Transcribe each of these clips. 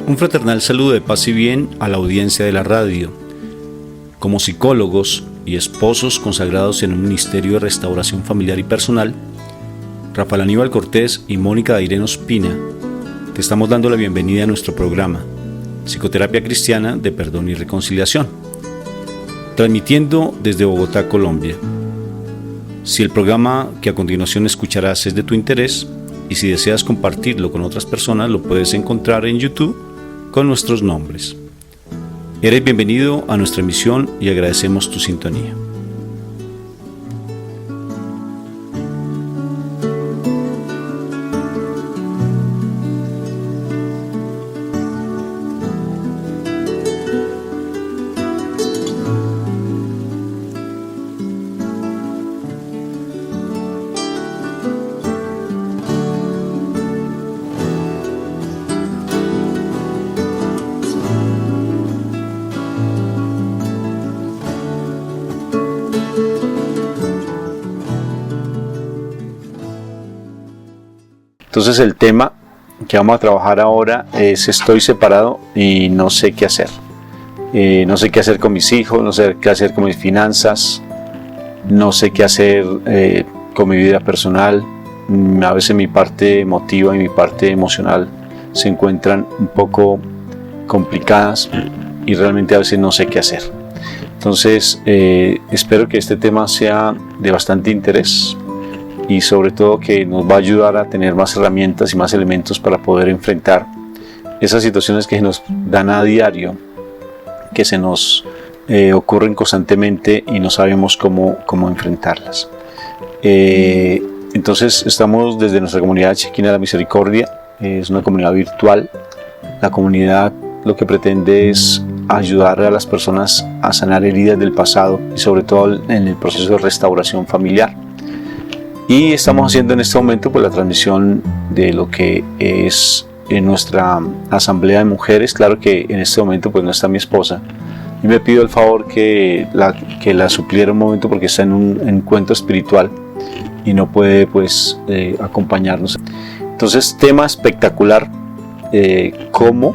Un fraternal saludo de paz y bien a la audiencia de la radio. Como psicólogos y esposos consagrados en un ministerio de restauración familiar y personal, Rafael Aníbal Cortés y Mónica Dairén Ospina, te estamos dando la bienvenida a nuestro programa Psicoterapia Cristiana de Perdón y Reconciliación, transmitiendo desde Bogotá, Colombia. Si el programa que a continuación escucharás es de tu interés y si deseas compartirlo con otras personas, lo puedes encontrar en YouTube con nuestros nombres. Eres bienvenido a nuestra emisión y agradecemos tu sintonía. Entonces el tema que vamos a trabajar ahora es estoy separado y no sé qué hacer. No sé qué hacer con mis hijos, no sé qué hacer con mis finanzas, no sé qué hacer con mi vida personal. A veces mi parte emotiva y mi parte emocional se encuentran un poco complicadas y realmente a veces no sé qué hacer. Entonces espero que este tema sea de bastante interés y sobre todo que nos va a ayudar a tener más herramientas y más elementos para poder enfrentar esas situaciones que nos dan a diario, que se nos ocurren constantemente y no sabemos cómo enfrentarlas. Entonces estamos desde nuestra comunidad Chequina de la Misericordia, es una comunidad virtual. La comunidad lo que pretende es ayudar a las personas a sanar heridas del pasado y sobre todo en el proceso de restauración familiar. Y estamos haciendo en este momento la transmisión de lo que es en nuestra asamblea de mujeres. Claro que en este momento no está mi esposa y me pido el favor que la supliera un momento porque está en un encuentro espiritual y no puede acompañarnos. Entonces, tema espectacular, cómo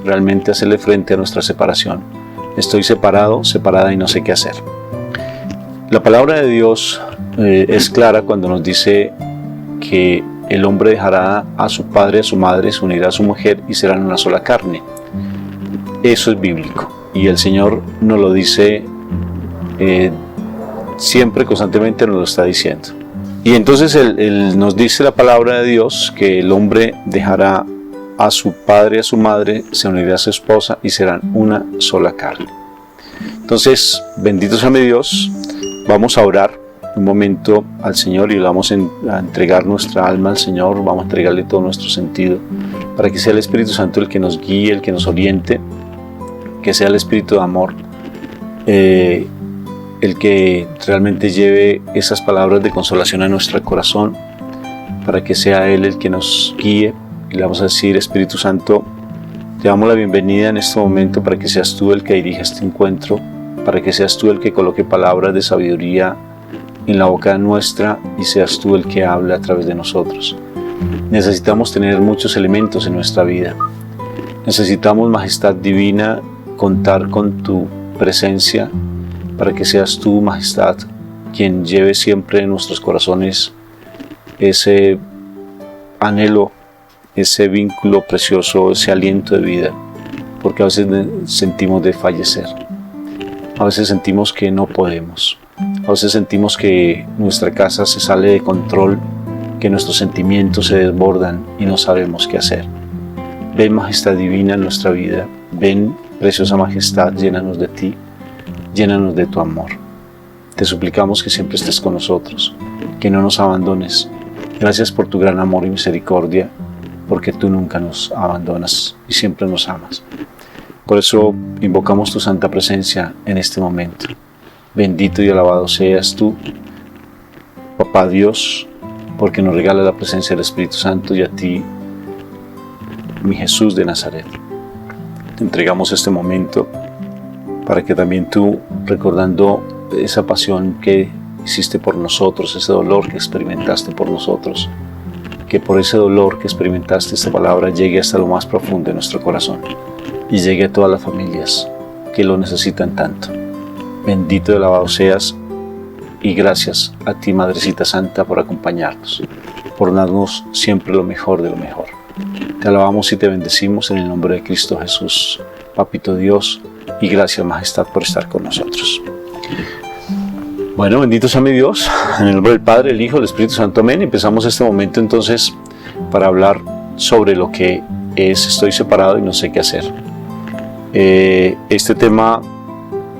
realmente hacerle frente a nuestra separación. Estoy separado, separada y no sé qué hacer. La palabra de Dios es clara cuando nos dice que el hombre dejará a su padre y a su madre, se unirá a su mujer y serán una sola carne. Eso es bíblico y el Señor nos lo dice siempre, constantemente nos lo está diciendo. Y entonces él nos dice la palabra de Dios que el hombre dejará a su padre y a su madre, se unirá a su esposa y serán una sola carne. Entonces, bendito sea mi Dios, vamos a orar un momento al Señor y vamos a entregar nuestra alma al Señor, vamos a entregarle todo nuestro sentido para que sea el Espíritu Santo el que nos guíe, el que nos oriente, que sea el Espíritu de amor el que realmente lleve esas palabras de consolación a nuestro corazón, para que sea Él el que nos guíe. Y le vamos a decir: Espíritu Santo, te damos la bienvenida en este momento para que seas tú el que dirija este encuentro, para que seas tú el que coloque palabras de sabiduría en la boca nuestra y seas tú el que habla a través de nosotros. Necesitamos tener muchos elementos en nuestra vida. Necesitamos, Majestad Divina, contar con tu presencia para que seas tú, Majestad, quien lleve siempre en nuestros corazones ese anhelo, ese vínculo precioso, ese aliento de vida, porque a veces sentimos de fallecer, a veces sentimos que no podemos, a veces sentimos que nuestra casa se sale de control, que nuestros sentimientos se desbordan y no sabemos qué hacer. Ven, Majestad Divina, en nuestra vida. Ven, preciosa Majestad, llénanos de ti, llénanos de tu amor. Te suplicamos que siempre estés con nosotros, que no nos abandones. Gracias por tu gran amor y misericordia, porque tú nunca nos abandonas y siempre nos amas. Por eso invocamos tu santa presencia en este momento. Bendito y alabado seas tú, Papá Dios, porque nos regala la presencia del Espíritu Santo, y a ti, mi Jesús de Nazaret. Te entregamos este momento para que también tú, recordando esa pasión que hiciste por nosotros, ese dolor que experimentaste por nosotros, que por ese dolor que experimentaste esta palabra llegue hasta lo más profundo de nuestro corazón y llegue a todas las familias que lo necesitan tanto. Bendito y alabado seas, y gracias a ti, Madrecita Santa, por acompañarnos, por darnos siempre lo mejor de lo mejor. Te alabamos y te bendecimos en el nombre de Cristo Jesús, Papito Dios, y gracias, Majestad, por estar con nosotros. Bueno, bendito sea mi Dios, en el nombre del Padre, el Hijo, el Espíritu Santo, amén. Empezamos este momento entonces para hablar sobre lo que es estoy separado y no sé qué hacer. Este tema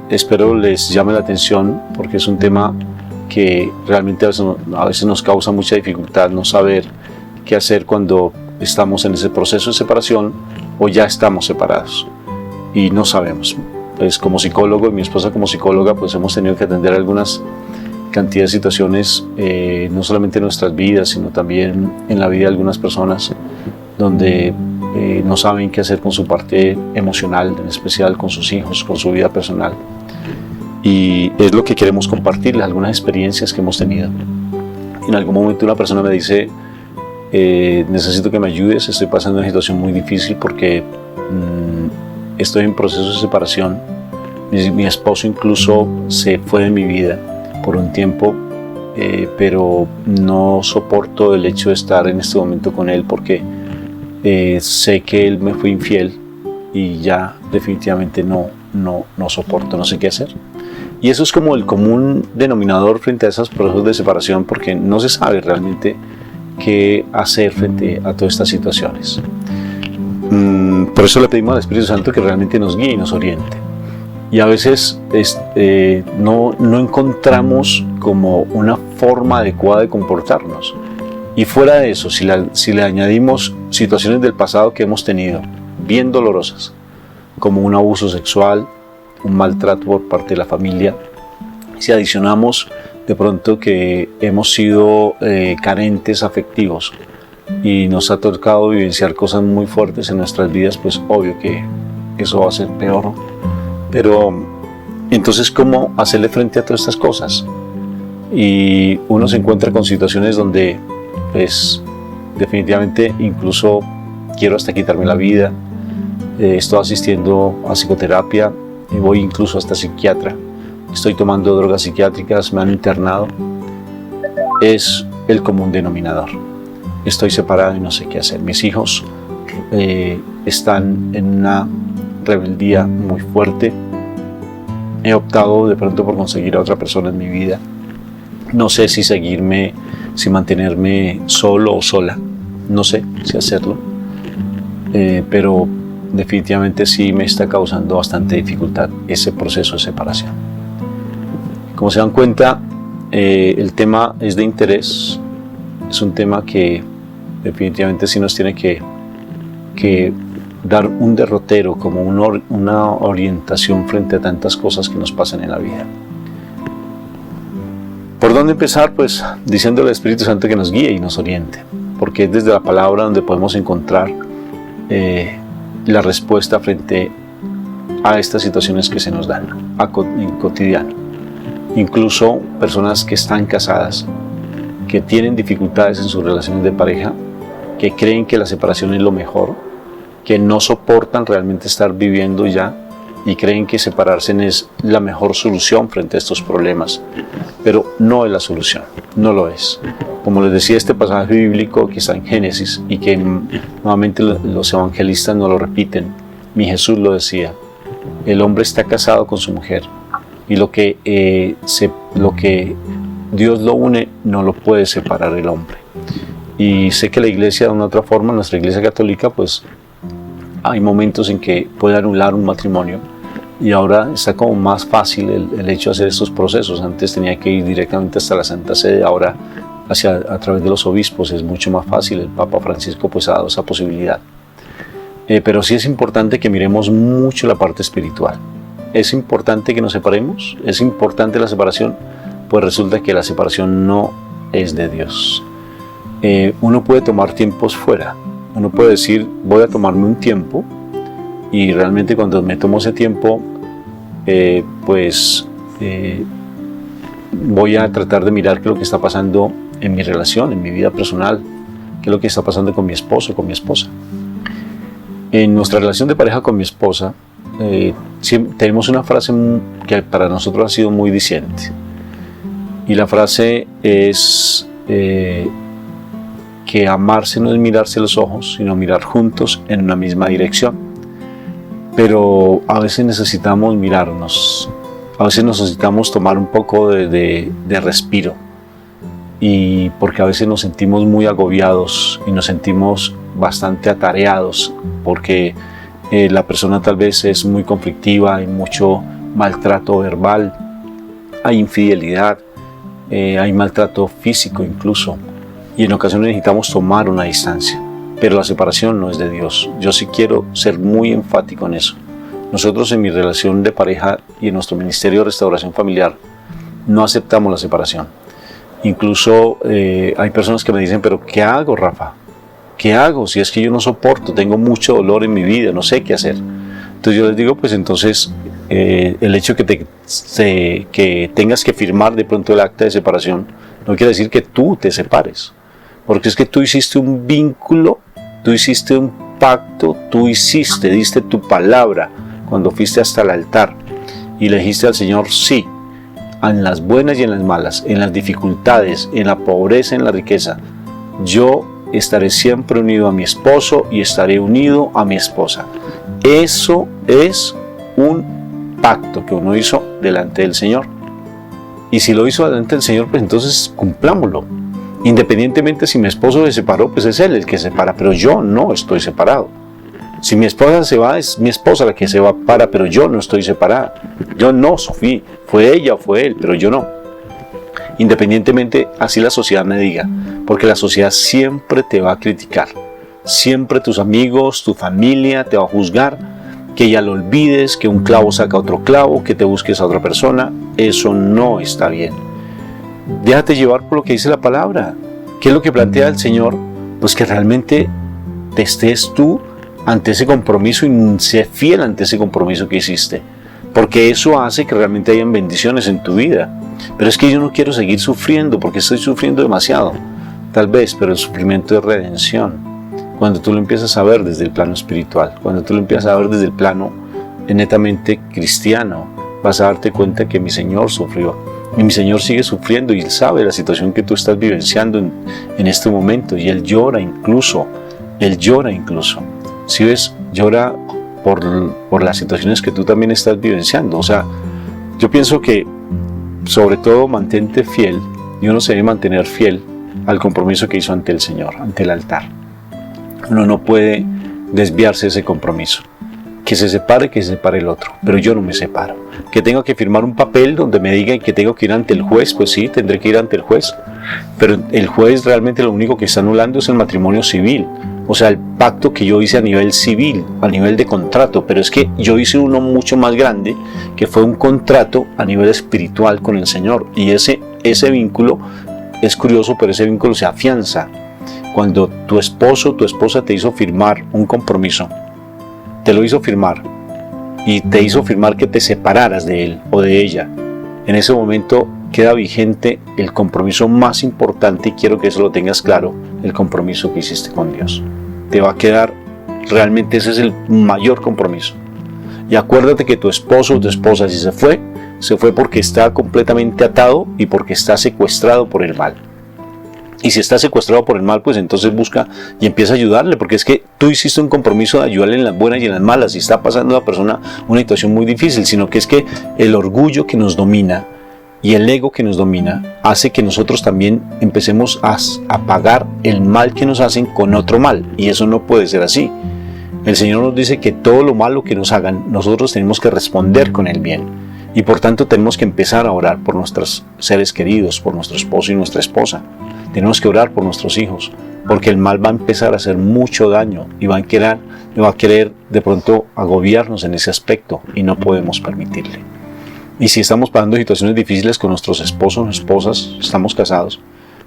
espero les llame la atención porque es un tema que realmente a veces nos causa mucha dificultad no saber qué hacer cuando estamos en ese proceso de separación o ya estamos separados y no sabemos. Pues como psicólogo y mi esposa como psicóloga pues hemos tenido que atender algunas cantidad de situaciones no solamente en nuestras vidas sino también en la vida de algunas personas donde no saben qué hacer con su parte emocional, en especial con sus hijos, con su vida personal, y es lo que queremos compartirles, algunas experiencias que hemos tenido. En algún momento una persona me dice necesito que me ayudes, estoy pasando una situación muy difícil porque estoy en proceso de separación. Mi esposo incluso se fue de mi vida por un tiempo, pero no soporto el hecho de estar en este momento con él porque sé que él me fue infiel y ya definitivamente no soporto, no sé qué hacer. Y eso es como el común denominador frente a esos procesos de separación porque no se sabe realmente qué hacer frente a todas estas situaciones. Por eso le pedimos al Espíritu Santo que realmente nos guíe y nos oriente. Y a veces no encontramos como una forma adecuada de comportarnos. Y fuera de eso, si le añadimos situaciones del pasado que hemos tenido, bien dolorosas, como un abuso sexual, un maltrato por parte de la familia, si adicionamos de pronto que hemos sido carentes afectivos y nos ha tocado vivenciar cosas muy fuertes en nuestras vidas, pues obvio que eso va a ser peor. Pero entonces, ¿cómo hacerle frente a todas estas cosas? Y uno se encuentra con situaciones donde pues definitivamente incluso quiero hasta quitarme la vida, estoy asistiendo a psicoterapia, voy incluso hasta psiquiatra, estoy tomando drogas psiquiátricas, me han internado. Es el común denominador. Estoy separado y no sé qué hacer. Mis hijos están en una rebeldía muy fuerte. He optado de pronto por conseguir a otra persona en mi vida. No sé si mantenerme solo o sola. No sé si hacerlo. Pero definitivamente sí me está causando bastante dificultad ese proceso de separación. Como se dan cuenta, el tema es de interés. Es un tema que definitivamente sí nos tiene que dar un derrotero, como una orientación frente a tantas cosas que nos pasan en la vida. ¿Por dónde empezar? Pues diciéndole al Espíritu Santo que nos guíe y nos oriente, porque es desde la palabra donde podemos encontrar la respuesta frente a estas situaciones que se nos dan en cotidiano. Incluso personas que están casadas, que tienen dificultades en sus relaciones de pareja, que creen que la separación es lo mejor, que no soportan realmente estar viviendo ya y creen que separarse es la mejor solución frente a estos problemas, pero no es la solución, no lo es. Como les decía, este pasaje bíblico que está en Génesis y que nuevamente los evangelistas no lo repiten, mi Jesús lo decía: el hombre está casado con su mujer y lo que Dios lo une no lo puede separar el hombre. Y sé que la iglesia de una u otra forma, nuestra iglesia católica, pues hay momentos en que puede anular un matrimonio y ahora está como más fácil el hecho de hacer estos procesos. Antes tenía que ir directamente hasta la Santa Sede, ahora a través de los obispos es mucho más fácil. El Papa Francisco pues ha dado esa posibilidad. Pero sí es importante que miremos mucho la parte espiritual. ¿Es importante que nos separemos? ¿Es importante la separación? Pues resulta que la separación no es de Dios. Uno puede tomar tiempos fuera. Uno puede decir, voy a tomarme un tiempo, y realmente cuando me tomo ese tiempo, voy a tratar de mirar qué es lo que está pasando en mi relación, en mi vida personal, ¿Qué es lo que está pasando con mi esposo, con mi esposa? En nuestra relación de pareja con mi esposa, tenemos una frase que para nosotros ha sido muy diciente. Y la frase es que amarse no es mirarse los ojos, sino mirar juntos en una misma dirección. Pero a veces necesitamos mirarnos, a veces necesitamos tomar un poco de respiro. Y porque a veces nos sentimos muy agobiados y nos sentimos bastante atareados, porque la persona tal vez es muy conflictiva, hay mucho maltrato verbal, hay infidelidad, hay maltrato físico incluso, y en ocasiones necesitamos tomar una distancia, pero la separación no es de Dios. Yo sí quiero ser muy enfático en eso. Nosotros en mi relación de pareja y en nuestro ministerio de restauración familiar no aceptamos la separación. Incluso hay personas que me dicen, pero ¿qué hago, Rafa? ¿Qué hago? Si es que yo no soporto, tengo mucho dolor en mi vida, no sé qué hacer. Entonces yo les digo, pues entonces el hecho que tengas que firmar de pronto el acta de separación no quiere decir que tú te separes, porque es que tú hiciste un vínculo, tú hiciste un pacto, diste tu palabra cuando fuiste hasta el altar y le dijiste al Señor sí, en las buenas y en las malas, en las dificultades, en la pobreza, en la riqueza. Yo estaré siempre unido a mi esposo y estaré unido a mi esposa. Eso es un pacto que uno hizo delante del Señor. Y si lo hizo delante del Señor, pues entonces cumplámoslo. Independientemente si mi esposo se separó, pues es él el que se separa, pero yo no estoy separado. Si mi esposa se va, es mi esposa la que se va para, pero yo no estoy separada. Yo no, Sofía, fue ella o fue él, pero yo no. Independientemente, así la sociedad me diga, porque la sociedad siempre te va a criticar. Siempre tus amigos, tu familia te va a juzgar, que ya lo olvides, que un clavo saca otro clavo, que te busques a otra persona. Eso no está bien. Déjate llevar por lo que dice la palabra. ¿Qué es lo que plantea el Señor? Pues que realmente te estés tú ante ese compromiso y sé fiel ante ese compromiso que hiciste, porque eso hace que realmente hayan bendiciones en tu vida. Pero es que yo no quiero seguir sufriendo porque estoy sufriendo demasiado, tal vez, pero el sufrimiento es redención. Cuando tú lo empiezas a ver desde el plano espiritual, cuando tú lo empiezas a ver desde el plano netamente cristiano, vas a darte cuenta que mi Señor sufrió y mi Señor sigue sufriendo y Él sabe la situación que tú estás vivenciando en este momento, y Él llora incluso. Si ves, llora por las situaciones que tú también estás vivenciando. O sea, yo pienso que sobre todo mantente fiel, y uno se debe mantener fiel al compromiso que hizo ante el Señor, ante el altar. Uno no puede desviarse de ese compromiso. Que se separe el otro, pero yo no me separo. Que tengo que firmar un papel donde me digan que tengo que ir ante el juez, pues sí, tendré que ir ante el juez. Pero el juez realmente lo único que está anulando es el matrimonio civil. O sea, el pacto que yo hice a nivel civil, a nivel de contrato, pero es que yo hice uno mucho más grande, que fue un contrato a nivel espiritual con el Señor. Y ese vínculo es curioso, pero ese vínculo se afianza cuando tu esposo o tu esposa te hizo firmar un compromiso, te lo hizo firmar y te hizo firmar que te separaras de él o de ella. En ese momento queda vigente el compromiso más importante, y quiero que eso lo tengas claro, el compromiso que hiciste con Dios. Te va a quedar, realmente ese es el mayor compromiso. Y acuérdate que tu esposo o tu esposa, si se fue porque está completamente atado y porque está secuestrado por el mal. Y si está secuestrado por el mal, pues entonces busca y empieza a ayudarle, porque es que tú hiciste un compromiso de ayudarle en las buenas y en las malas, y está pasando a la persona una situación muy difícil, sino que es que el orgullo que nos domina y el ego que nos domina hace que nosotros también empecemos a pagar el mal que nos hacen con otro mal, y eso no puede ser así. El Señor nos dice que todo lo malo que nos hagan, nosotros tenemos que responder con el bien, y por tanto tenemos que empezar a orar por nuestros seres queridos, por nuestro esposo y nuestra esposa. Tenemos que orar por nuestros hijos, porque el mal va a empezar a hacer mucho daño y va a querer de pronto agobiarnos en ese aspecto, y no podemos permitirle. Y si estamos pasando situaciones difíciles con nuestros esposos o esposas, estamos casados,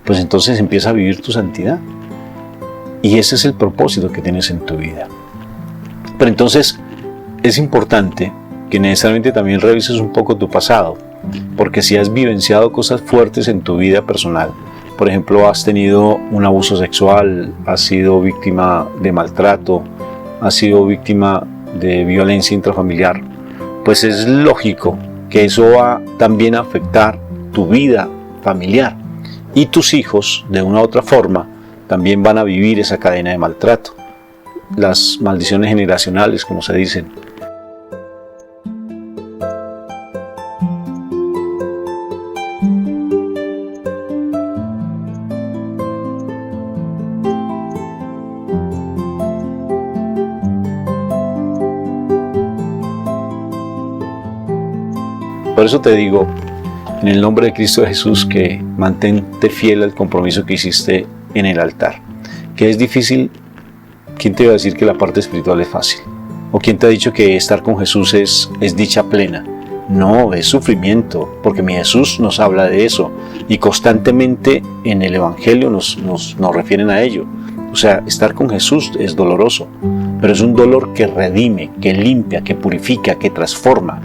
pues entonces empieza a vivir tu santidad. Y ese es el propósito que tienes en tu vida. Pero entonces es importante que necesariamente también revises un poco tu pasado, porque si has vivenciado cosas fuertes en tu vida personal, por ejemplo, has tenido un abuso sexual, has sido víctima de maltrato, has sido víctima de violencia intrafamiliar, pues es lógico que eso va también a afectar tu vida familiar, y tus hijos, de una u otra forma, también van a vivir esa cadena de maltrato, las maldiciones generacionales, como se dicen. Por eso te digo, en el nombre de Cristo Jesús, que mantente fiel al compromiso que hiciste en el altar. Que es difícil. ¿Quién te va a decir que la parte espiritual es fácil? ¿O quién te ha dicho que estar con Jesús es dicha plena? No, es sufrimiento, porque mi Jesús nos habla de eso, y constantemente en el Evangelio nos refieren a ello. O sea, estar con Jesús es doloroso, pero es un dolor que redime, que limpia, que purifica, que transforma.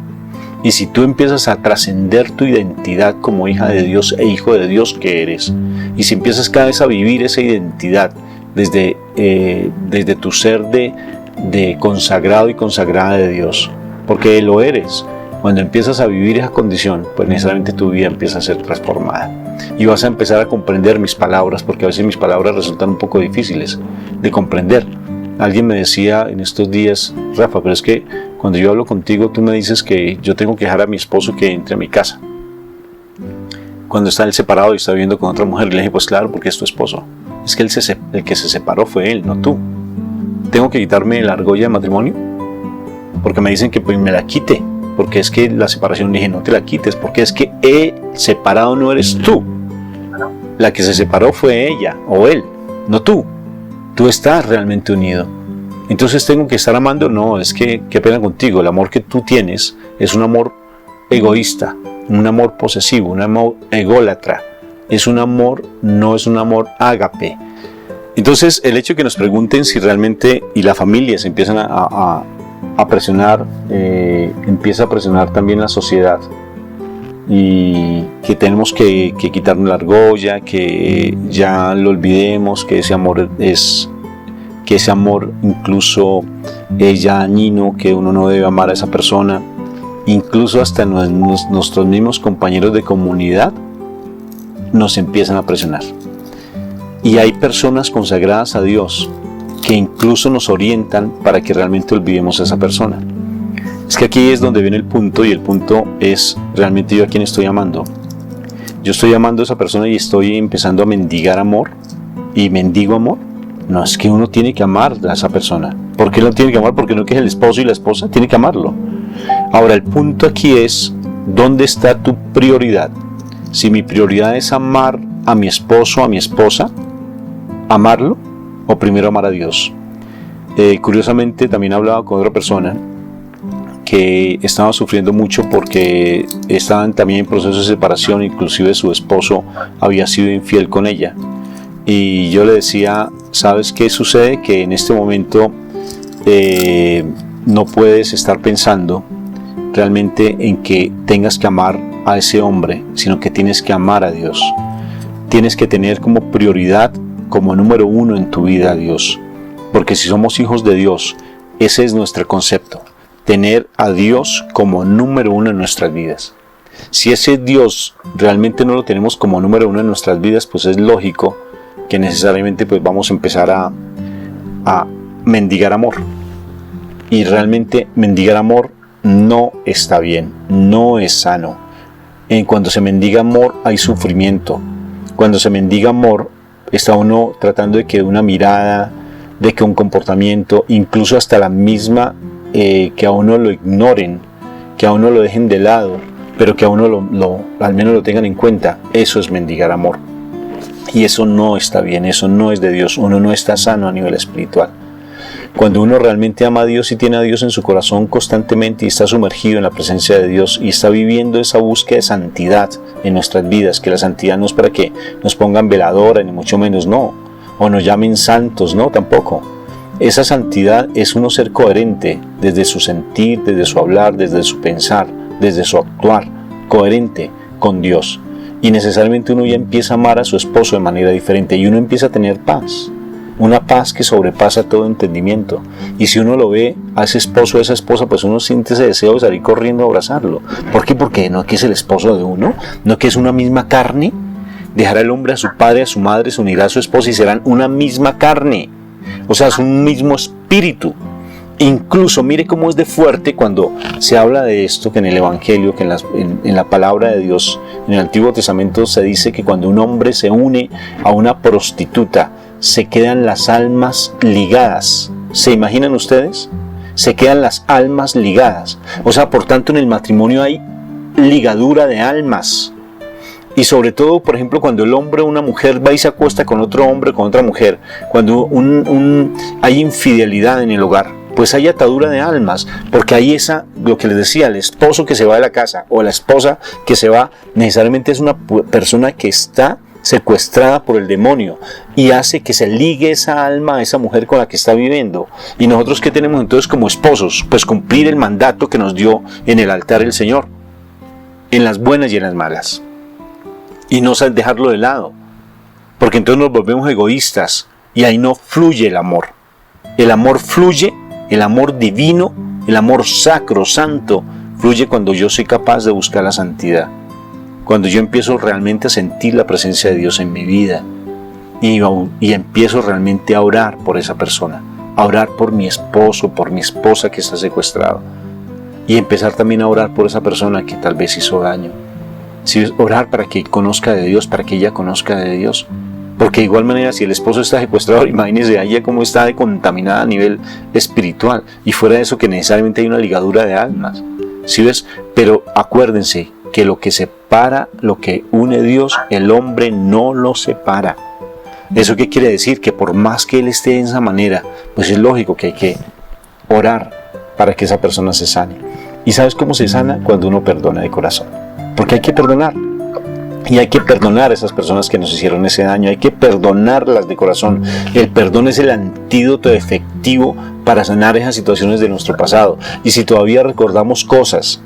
Y si tú empiezas a trascender tu identidad como hija de Dios e hijo de Dios que eres, y si empiezas cada vez a vivir esa identidad desde tu ser de consagrado y consagrada de Dios, porque lo eres, cuando empiezas a vivir esa condición, pues necesariamente tu vida empieza a ser transformada. Y vas a empezar a comprender mis palabras, porque a veces mis palabras resultan un poco difíciles de comprender. Alguien me decía en estos días: Rafa, pero es que cuando yo hablo contigo, tú me dices que yo tengo que dejar a mi esposo que entre a mi casa. Cuando está él separado y está viviendo con otra mujer, le dije: pues claro, porque es tu esposo. Es que el que se separó fue él, no tú. ¿Tengo que quitarme la argolla de matrimonio? Porque me dicen que pues me la quite, porque es que la separación. Le dije: no te la quites, porque es que el separado no eres tú. La que se separó fue ella o él, no tú. Tú estás realmente unido. Entonces, ¿tengo que estar amando? No, es que qué pena contigo. El amor que tú tienes es un amor egoísta, un amor posesivo, un amor ególatra. Es un amor, no es un amor ágape. Entonces, el hecho de que nos pregunten si realmente, y la familia se empiezan a presionar, empieza a presionar también la sociedad, y que tenemos que quitarnos la argolla, que ya lo olvidemos, que ese amor incluso es ya dañino, que uno no debe amar a esa persona. Incluso hasta nuestros mismos compañeros de comunidad nos empiezan a presionar. Y hay personas consagradas a Dios que incluso nos orientan para que realmente olvidemos a esa persona. Es que aquí es donde viene el punto, y el punto es realmente yo a quién estoy amando. Yo estoy amando a esa persona y estoy empezando a mendigar amor, y mendigo amor. No, es que uno tiene que amar a esa persona. ¿Por qué lo tiene que amar? Porque no, que es el esposo y la esposa, tiene que amarlo. Ahora, el punto aquí es: ¿dónde está tu prioridad? Si mi prioridad es amar a mi esposo, a mi esposa, amarlo, o primero amar a Dios. Curiosamente, también hablaba con otra persona que estaba sufriendo mucho porque estaban también en proceso de separación, inclusive su esposo había sido infiel con ella. Y yo le decía: ¿sabes qué sucede? Que en este momento no puedes estar pensando realmente en que tengas que amar a ese hombre, sino que tienes que amar a Dios. Tienes que tener como prioridad, como número uno en tu vida, a Dios. Porque si somos hijos de Dios, ese es nuestro concepto: tener a Dios como número uno en nuestras vidas. Si ese Dios realmente no lo tenemos como número uno en nuestras vidas, pues es lógico que necesariamente pues vamos a empezar a mendigar amor. Y realmente mendigar amor no está bien, no es sano. Cuando se mendiga amor hay sufrimiento. Cuando se mendiga amor está uno tratando de que una mirada, de que un comportamiento, incluso hasta la misma, que a uno lo ignoren, que a uno lo dejen de lado, pero que a uno al menos lo tengan en cuenta. Eso es mendigar amor. Y eso no está bien, eso no es de Dios. Uno no está sano a nivel espiritual. Cuando uno realmente ama a Dios y tiene a Dios en su corazón constantemente y está sumergido en la presencia de Dios y está viviendo esa búsqueda de santidad en nuestras vidas, que la santidad no es para que nos pongan veladora, ni mucho menos, no, o nos llamen santos, no, tampoco. Esa santidad es uno ser coherente desde su sentir, desde su hablar, desde su pensar, desde su actuar, coherente con Dios. Y necesariamente uno ya empieza a amar a su esposo de manera diferente y uno empieza a tener paz. Una paz que sobrepasa todo entendimiento. Y si uno lo ve a ese esposo o a esa esposa, pues uno siente ese deseo de salir corriendo a abrazarlo. ¿Por qué? Porque no es que es el esposo de uno, no que es una misma carne. Dejará el hombre a su padre, a su madre, se unirá a su esposa y serán una misma carne. O sea, es un mismo espíritu. Incluso, mire cómo es de fuerte cuando se habla de esto, que en el Evangelio, que en la palabra de Dios, en el Antiguo Testamento se dice que cuando un hombre se une a una prostituta, se quedan las almas ligadas. ¿Se imaginan ustedes? Se quedan las almas ligadas. O sea, por tanto, en el matrimonio hay ligadura de almas. Y sobre todo, por ejemplo, cuando el hombre o una mujer va y se acuesta con otro hombre o con otra mujer, cuando hay infidelidad en el hogar, pues hay atadura de almas, porque hay lo que les decía, el esposo que se va de la casa o la esposa que se va, necesariamente es una persona que está secuestrada por el demonio y hace que se ligue esa alma a esa mujer con la que está viviendo. Y nosotros, ¿qué tenemos entonces como esposos? Pues cumplir el mandato que nos dio en el altar el Señor, en las buenas y en las malas, y no dejarlo de lado, porque entonces nos volvemos egoístas y ahí no fluye el amor. El amor fluye, el amor divino, el amor sacro, santo, fluye cuando yo soy capaz de buscar la santidad. Cuando yo empiezo realmente a sentir la presencia de Dios en mi vida y empiezo realmente a orar por esa persona, a orar por mi esposo, por mi esposa que está secuestrada, y empezar también a orar por esa persona que tal vez hizo daño. Sí, orar para que conozca de Dios, para que ella conozca de Dios. Porque de igual manera, si el esposo está secuestrado, imagínense a ella cómo está contaminada a nivel espiritual, y fuera de eso que necesariamente hay una ligadura de almas. ¿Sí ves? Pero acuérdense que lo que separa, lo que une Dios, el hombre no lo separa. ¿Eso qué quiere decir? Que por más que él esté de esa manera, pues es lógico que hay que orar para que esa persona se sane. ¿Y sabes cómo se sana? Cuando uno perdona de corazón. Porque hay que perdonar. Y hay que perdonar a esas personas que nos hicieron ese daño. Hay que perdonarlas de corazón. El perdón es el antídoto efectivo para sanar esas situaciones de nuestro pasado. Y si todavía recordamos cosas,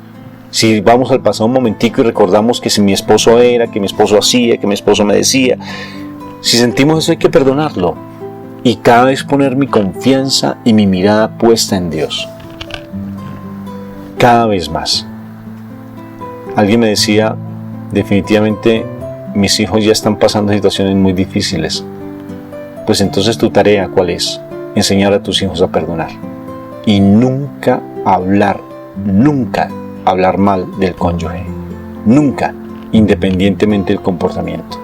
si vamos al pasado un momentico y recordamos que si mi esposo era, que mi esposo hacía, que mi esposo me decía, si sentimos eso hay que perdonarlo. Y cada vez poner mi confianza y mi mirada puesta en Dios. Cada vez más. Alguien me decía, definitivamente mis hijos ya están pasando situaciones muy difíciles. Pues entonces tu tarea, ¿cuál es? Enseñar a tus hijos a perdonar. Y nunca hablar mal del cónyuge. Nunca, independientemente del comportamiento.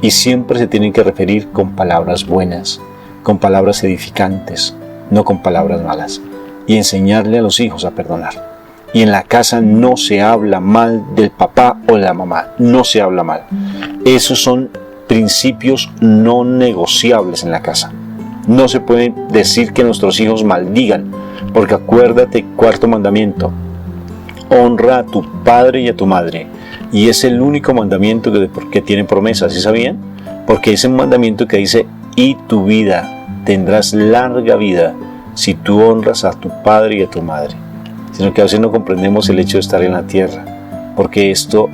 Y siempre se tienen que referir con palabras buenas, con palabras edificantes, no con palabras malas. Y enseñarle a los hijos a perdonar. Y en la casa no se habla mal del papá o de la mamá, no se habla mal. Esos son principios no negociables en la casa. No se puede decir que nuestros hijos maldigan, porque acuérdate, cuarto mandamiento, honra a tu padre y a tu madre. Y es el único mandamiento que tiene promesa, ¿sí sabían? Porque es un mandamiento que dice, y tu vida, tendrás larga vida, si tú honras a tu padre y a tu madre. Sino que a veces no comprendemos el hecho de estar en la tierra, porque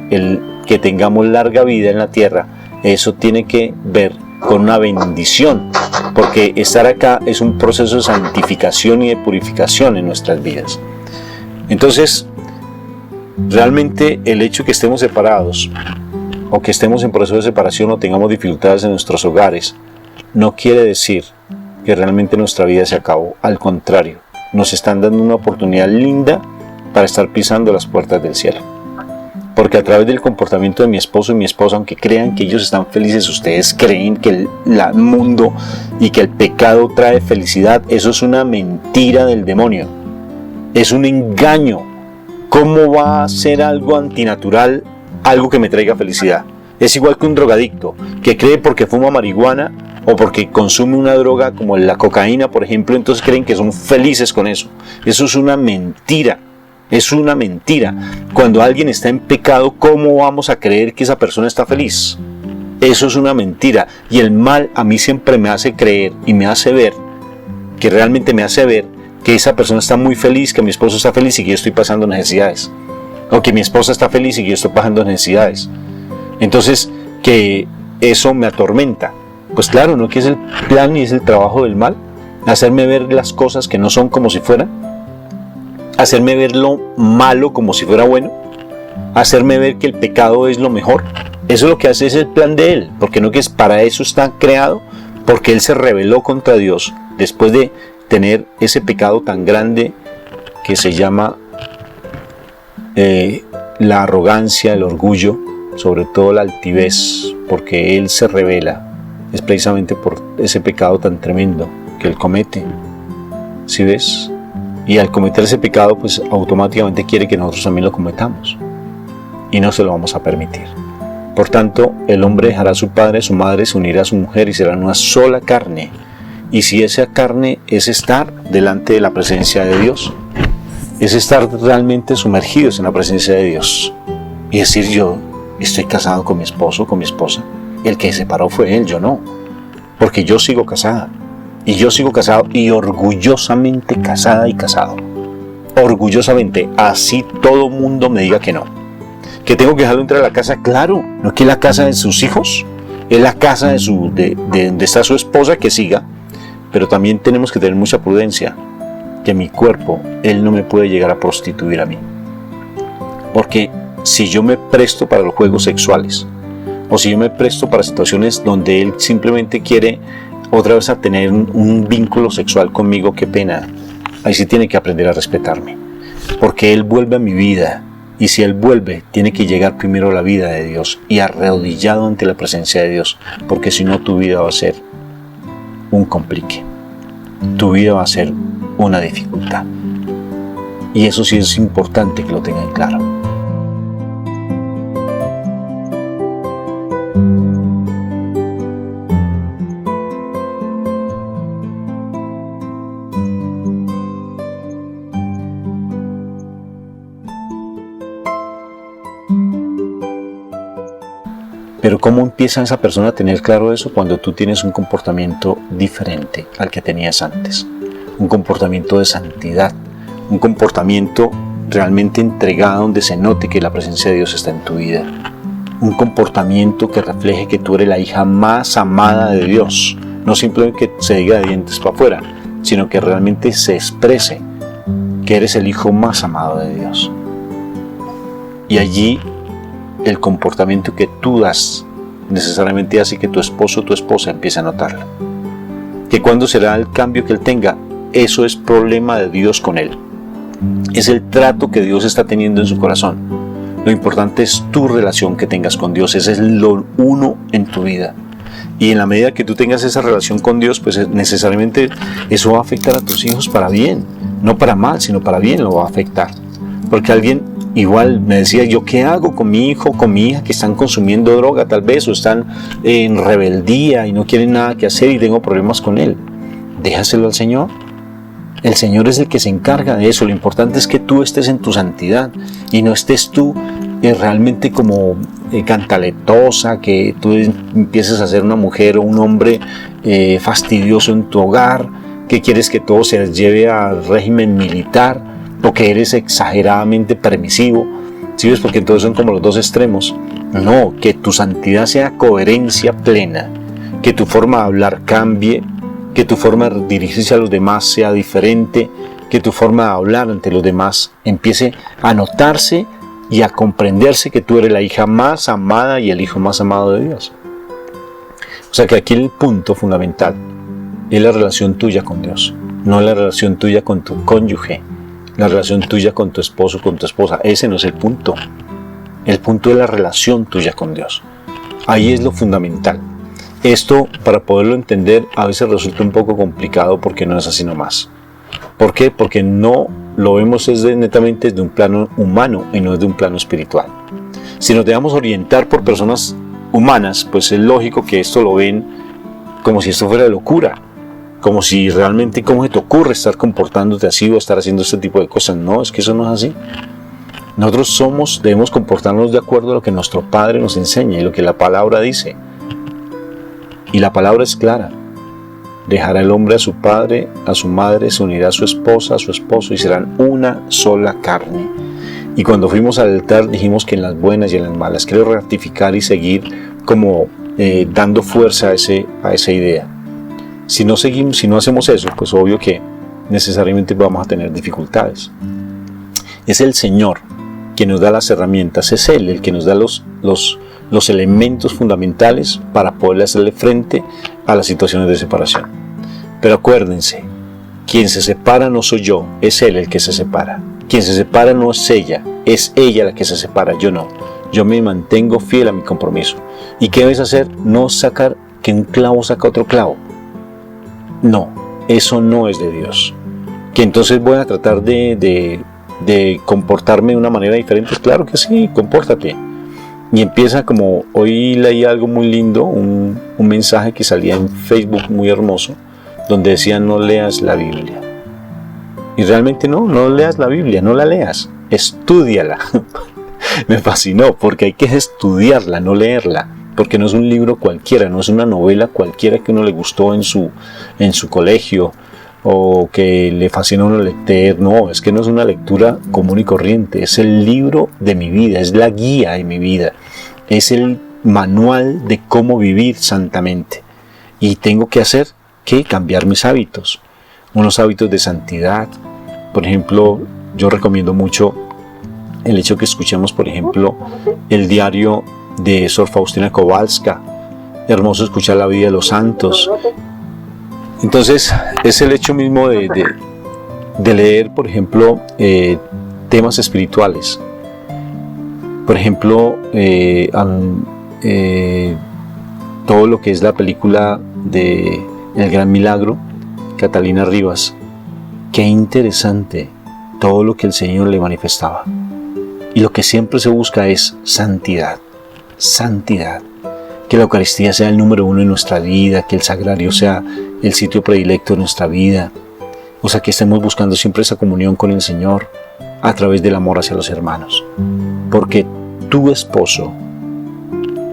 el que tengamos larga vida en la tierra, eso tiene que ver con una bendición, porque estar acá es un proceso de santificación y de purificación en nuestras vidas. Entonces, realmente el hecho de que estemos separados, o que estemos en proceso de separación o tengamos dificultades en nuestros hogares, no quiere decir que realmente nuestra vida se acabó. Al contrario, nos están dando una oportunidad linda para estar pisando las puertas del cielo. Porque a través del comportamiento de mi esposo y mi esposa, aunque crean que ellos están felices, ustedes creen que el mundo y que el pecado trae felicidad. Eso es una mentira del demonio. Es un engaño. ¿Cómo va a ser algo antinatural algo que me traiga felicidad? Es igual que un drogadicto que cree porque fuma marihuana o porque consume una droga como la cocaína, por ejemplo, entonces creen que son felices con eso. Eso es una mentira. Es una mentira. Cuando alguien está en pecado, ¿cómo vamos a creer que esa persona está feliz? Eso es una mentira. Y el mal a mí siempre me hace creer y me hace ver, que realmente me hace ver que esa persona está muy feliz, que mi esposo está feliz y que yo estoy pasando necesidades. O que mi esposa está feliz y que yo estoy pasando necesidades. Entonces, que eso me atormenta. Pues claro, ¿no? Que es el plan y es el trabajo del mal. Hacerme ver las cosas que no son como si fueran. Hacerme ver lo malo como si fuera bueno. Hacerme ver que el pecado es lo mejor. Eso es lo que hace, es el plan de él. Porque no, que es para eso está creado. Porque él se rebeló contra Dios después de tener ese pecado tan grande que se llama la arrogancia, el orgullo, sobre todo la altivez, porque él se rebela. Es precisamente por ese pecado tan tremendo que él comete. ¿Sí ves? Y al cometer ese pecado, pues automáticamente quiere que nosotros también lo cometamos. Y no se lo vamos a permitir. Por tanto, el hombre dejará a su padre, a su madre, se unirá a su mujer y serán una sola carne. Y si esa carne es estar delante de la presencia de Dios, es estar realmente sumergidos en la presencia de Dios. Y decir, yo estoy casado con mi esposo, con mi esposa. El que se separó fue él, yo no. Porque yo sigo casada. Y yo sigo casado y orgullosamente casada y casado. Orgullosamente, así todo mundo me diga que no. Que tengo que dejarlo entrar a la casa, claro. No es que es la casa de sus hijos, es la casa de donde está su esposa, que siga. Pero también tenemos que tener mucha prudencia. Que mi cuerpo, él no me puede llegar a prostituir a mí. Porque si yo me presto para los juegos sexuales, o si yo me presto para situaciones donde él simplemente quiere otra vez a tener un vínculo sexual conmigo, qué pena. Ahí sí tiene que aprender a respetarme. Porque él vuelve a mi vida. Y si él vuelve, tiene que llegar primero a la vida de Dios y arrodillado ante la presencia de Dios. Porque si no, tu vida va a ser un complique. Tu vida va a ser una dificultad. Y eso sí es importante que lo tengan claro. Pero ¿cómo empieza esa persona a tener claro eso? Cuando tú tienes un comportamiento diferente al que tenías antes. Un comportamiento de santidad. Un comportamiento realmente entregado donde se note que la presencia de Dios está en tu vida. Un comportamiento que refleje que tú eres la hija más amada de Dios. No simplemente que se diga de dientes para afuera, sino que realmente se exprese que eres el hijo más amado de Dios. Y allí el comportamiento que tú das necesariamente hace que tu esposo o tu esposa empiece a notarlo. Que cuando será el cambio que él tenga, eso es problema de Dios con él. Es el trato que Dios está teniendo en su corazón. Lo importante es tu relación que tengas con Dios. Ese es lo uno en tu vida. Y en la medida que tú tengas esa relación con Dios, pues necesariamente eso va a afectar a tus hijos para bien. No para mal, sino para bien lo va a afectar. Porque alguien igual me decía, ¿yo qué hago con mi hijo, con mi hija que están consumiendo droga tal vez, o están en rebeldía y no quieren nada que hacer y tengo problemas con él? Déjaselo al Señor. El Señor es el que se encarga de eso. Lo importante es que tú estés en tu santidad y no estés tú realmente como cantaletosa, que tú empieces a ser una mujer o un hombre fastidioso en tu hogar, que quieres que todo se lleve al régimen militar, o que eres exageradamente permisivo. ¿Sí ves? Porque entonces son como los dos extremos. No, que tu santidad sea coherencia plena, que tu forma de hablar cambie, que tu forma de dirigirse a los demás sea diferente, que tu forma de hablar ante los demás empiece a notarse y a comprenderse que tú eres la hija más amada y el hijo más amado de Dios. O sea que aquí el punto fundamental es la relación tuya con Dios, no la relación tuya con tu cónyuge, la relación tuya con tu esposo, con tu esposa. Ese no es el punto. El punto es la relación tuya con Dios. Ahí es lo fundamental. Esto, para poderlo entender, a veces resulta un poco complicado porque no es así nomás. ¿Por qué? Porque no lo vemos netamente desde un plano humano y no desde un plano espiritual. Si nos dejamos orientar por personas humanas, pues es lógico que esto lo ven como si esto fuera locura. Como si realmente, ¿cómo se te ocurre estar comportándote así o estar haciendo este tipo de cosas? No, es que eso no es así. Nosotros debemos comportarnos de acuerdo a lo que nuestro Padre nos enseña y lo que la palabra dice. Y la palabra es clara. Dejará el hombre a su padre, a su madre, se unirá a su esposa, a su esposo y serán una sola carne. Y cuando fuimos al altar dijimos que en las buenas y en las malas. Quiero ratificar y seguir como dando fuerza a esa idea. Si no hacemos eso, pues obvio que necesariamente vamos a tener dificultades. Es el Señor quien nos da las herramientas, es Él el que nos da los elementos fundamentales para poder hacerle frente a las situaciones de separación. Pero acuérdense, quien se separa no soy yo, es Él el que se separa. Quien se separa no es ella la que se separa, yo no. Yo me mantengo fiel a mi compromiso. ¿Y qué debes hacer? No sacar que un clavo saca otro clavo. No, eso no es de Dios. Que entonces voy a tratar de comportarme de una manera diferente. Claro que sí, compórtate. Y empieza como, hoy leí algo muy lindo, un mensaje que salía en Facebook muy hermoso, donde decía no leas la Biblia. Y realmente no leas la Biblia, no la leas, estúdiala. Me fascinó porque hay que estudiarla, no leerla, porque no es un libro cualquiera, no es una novela cualquiera que uno le gustó en su colegio o que le fascina a uno leer. No, es que no es una lectura común y corriente, es el libro de mi vida, es la guía de mi vida, es el manual de cómo vivir santamente. Y tengo que hacer que cambiar mis hábitos, unos hábitos de santidad. Por ejemplo, yo recomiendo mucho el hecho que escuchemos, por ejemplo, el diario de Sor Faustina Kowalska. Hermoso escuchar la vida de los santos. Entonces, es el hecho mismo de leer, por ejemplo, temas espirituales. Por ejemplo, todo lo que es la película de El Gran Milagro, Catalina Rivas. Qué interesante todo lo que el Señor le manifestaba. Y lo que siempre se busca es santidad. Santidad. Que la Eucaristía sea el número uno en nuestra vida, que el sagrario sea el sitio predilecto de nuestra vida. O sea, que estemos buscando siempre esa comunión con el Señor a través del amor hacia los hermanos. Porque tu esposo,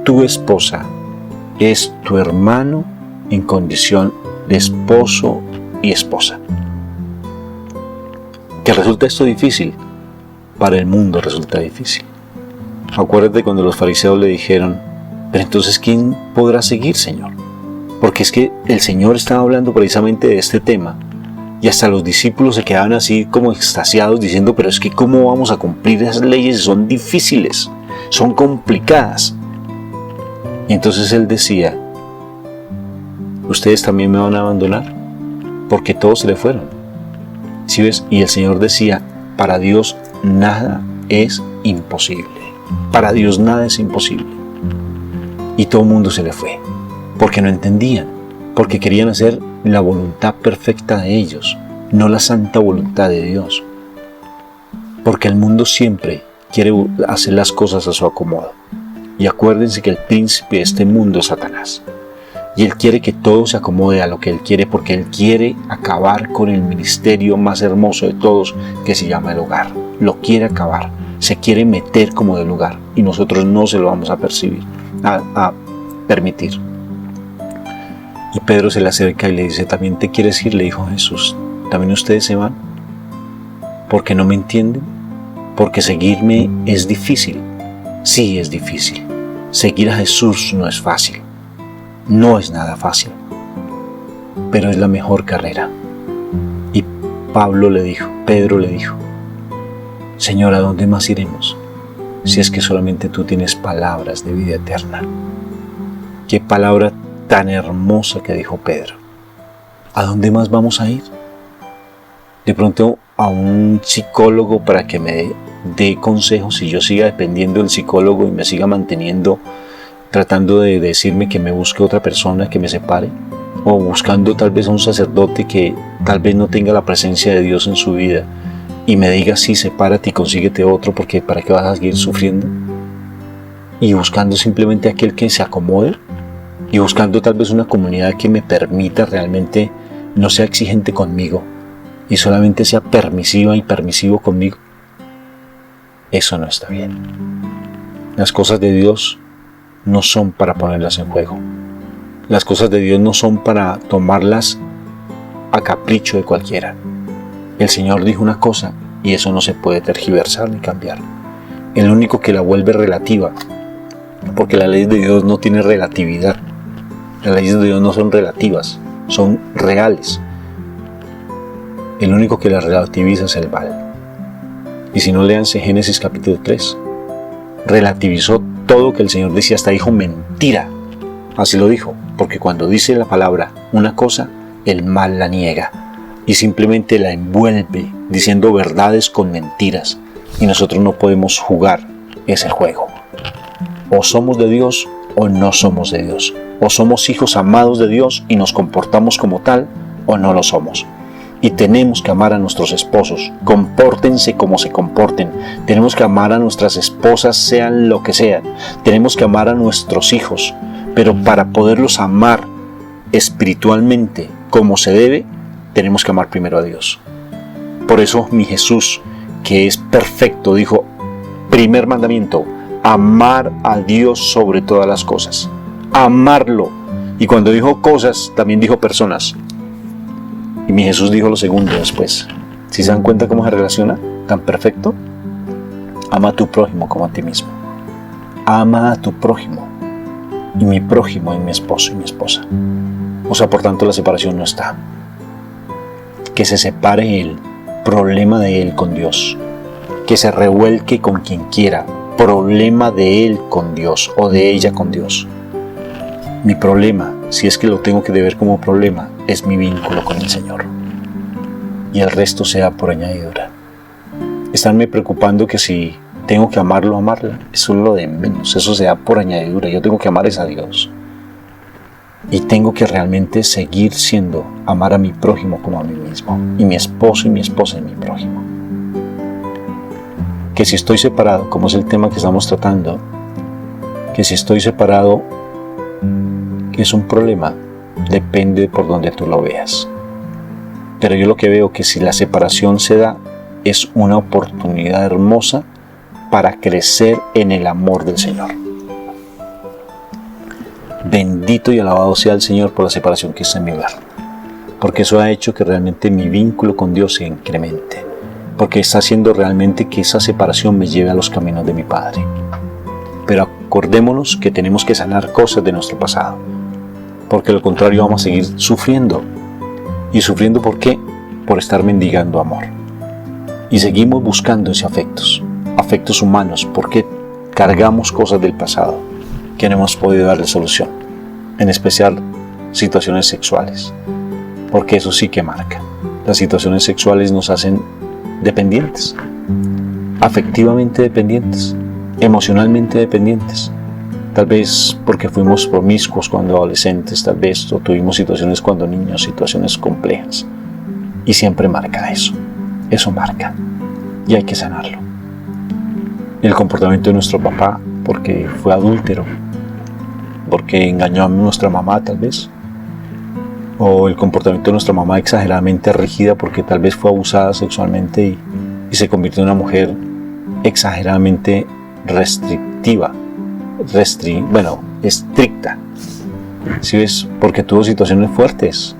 tu esposa, es tu hermano en condición de esposo y esposa. ¿Que resulta esto difícil? Para el mundo resulta difícil. Acuérdate cuando los fariseos le dijeron, pero entonces ¿quién podrá seguir, Señor? Porque es que el Señor estaba hablando precisamente de este tema y hasta los discípulos se quedaban así como extasiados diciendo, pero es que ¿cómo vamos a cumplir esas leyes? Son difíciles, son complicadas. Y entonces Él decía, ¿ustedes también me van a abandonar? Porque todos se le fueron. ¿Sí ves? Y el Señor decía, para Dios nada es imposible. Para Dios nada es imposible. Y todo el mundo se le fue, porque no entendían, porque querían hacer la voluntad perfecta de ellos, no la santa voluntad de Dios. Porque el mundo siempre quiere hacer las cosas a su acomodo. Y acuérdense que el príncipe de este mundo es Satanás. Y él quiere que todo se acomode a lo que él quiere, porque él quiere acabar con el ministerio más hermoso de todos, que se llama el hogar. Lo quiere acabar, se quiere meter como del hogar, y nosotros no se lo vamos a permitir. Y Pedro se le acerca y le dice, ¿también te quieres ir? Le dijo Jesús, ¿también ustedes se van? ¿Porque no me entienden? Porque seguirme es difícil. Sí, es difícil. Seguir a Jesús no es fácil. No es nada fácil, pero es la mejor carrera. Y Pedro le dijo, Señor, ¿a dónde más iremos? Si es que solamente tú tienes palabras de vida eterna. Qué palabra tan hermosa que dijo Pedro. ¿A dónde más vamos a ir? De pronto a un psicólogo para que me dé consejos y yo siga dependiendo del psicólogo y me siga manteniendo tratando de decirme que me busque otra persona que me separe, o buscando tal vez a un sacerdote que tal vez no tenga la presencia de Dios en su vida y me diga, sí, sepárate y consíguete otro, porque ¿para qué vas a seguir sufriendo? Y buscando simplemente aquel que se acomode, y buscando tal vez una comunidad que me permita realmente no sea exigente conmigo y solamente sea permisiva y permisivo conmigo. Eso no está bien. Las cosas de Dios no son para ponerlas en juego. Las cosas de Dios no son para tomarlas a capricho de cualquiera. El Señor dijo una cosa y eso no se puede tergiversar ni cambiar. El único que la vuelve relativa, porque la ley de Dios no tiene relatividad. Las leyes de Dios no son relativas, son reales. El único que la relativiza es el mal. Y si no, léanse Génesis capítulo 3. Relativizó todo que el Señor decía, hasta dijo mentira. Así lo dijo, porque cuando dice la palabra una cosa, el mal la niega y simplemente la envuelve diciendo verdades con mentiras. Y nosotros no podemos jugar ese juego. O somos de Dios o no somos de Dios. O somos hijos amados de Dios y nos comportamos como tal, o no lo somos. Y tenemos que amar a nuestros esposos, compórtense como se comporten. Tenemos que amar a nuestras esposas, sean lo que sean. Tenemos que amar a nuestros hijos, pero para poderlos amar espiritualmente como se debe, tenemos que amar primero a Dios. Por eso mi Jesús, que es perfecto, dijo, primer mandamiento, amar a Dios sobre todas las cosas. Amarlo. Y cuando dijo cosas, también dijo personas. Y mi Jesús dijo lo segundo después. ¿Sí se dan cuenta cómo se relaciona? Tan perfecto. Ama a tu prójimo como a ti mismo. Ama a tu prójimo. Y mi prójimo es mi esposo y mi esposa. O sea, por tanto, la separación no está. Que se separe el problema de él con Dios. Que se revuelque con quien quiera. Problema de él con Dios o de ella con Dios. Mi problema, si es que lo tengo que ver como problema, es mi vínculo con el Señor. Y el resto sea por añadidura. Estarme preocupando que si tengo que amarlo o amarla, eso es lo de menos, eso sea por añadidura. Yo tengo que amar es a Dios. Y tengo que realmente seguir siendo, amar a mi prójimo como a mí mismo. Y mi esposo y mi esposa es mi prójimo. Que si estoy separado, como es el tema que estamos tratando, que si estoy separado, que es un problema, depende de por donde tú lo veas. Pero yo lo que veo que si la separación se da, es una oportunidad hermosa para crecer en el amor del Señor. Bendito y alabado sea el Señor por la separación que está en mi hogar, porque eso ha hecho que realmente mi vínculo con Dios se incremente, porque está haciendo realmente que esa separación me lleve a los caminos de mi Padre. Pero acordémonos que tenemos que sanar cosas de nuestro pasado, porque de lo contrario vamos a seguir sufriendo. ¿Y sufriendo por qué? Por estar mendigando amor. Y seguimos buscando esos afectos humanos, porque cargamos cosas del pasado que no hemos podido darle solución, en especial situaciones sexuales, porque eso sí que marca. Las situaciones sexuales nos hacen dependientes, afectivamente dependientes, emocionalmente dependientes. Tal vez porque fuimos promiscuos cuando adolescentes, tal vez o tuvimos situaciones cuando niños, situaciones complejas. Y siempre marca eso. Eso marca. Y hay que sanarlo. El comportamiento de nuestro papá, porque fue adúltero, porque engañó a nuestra mamá tal vez. O el comportamiento de nuestra mamá exageradamente rígida porque tal vez fue abusada sexualmente y se convirtió en una mujer exageradamente restrictiva. Estricta. ¿Sí ves? Porque tuvo situaciones fuertes.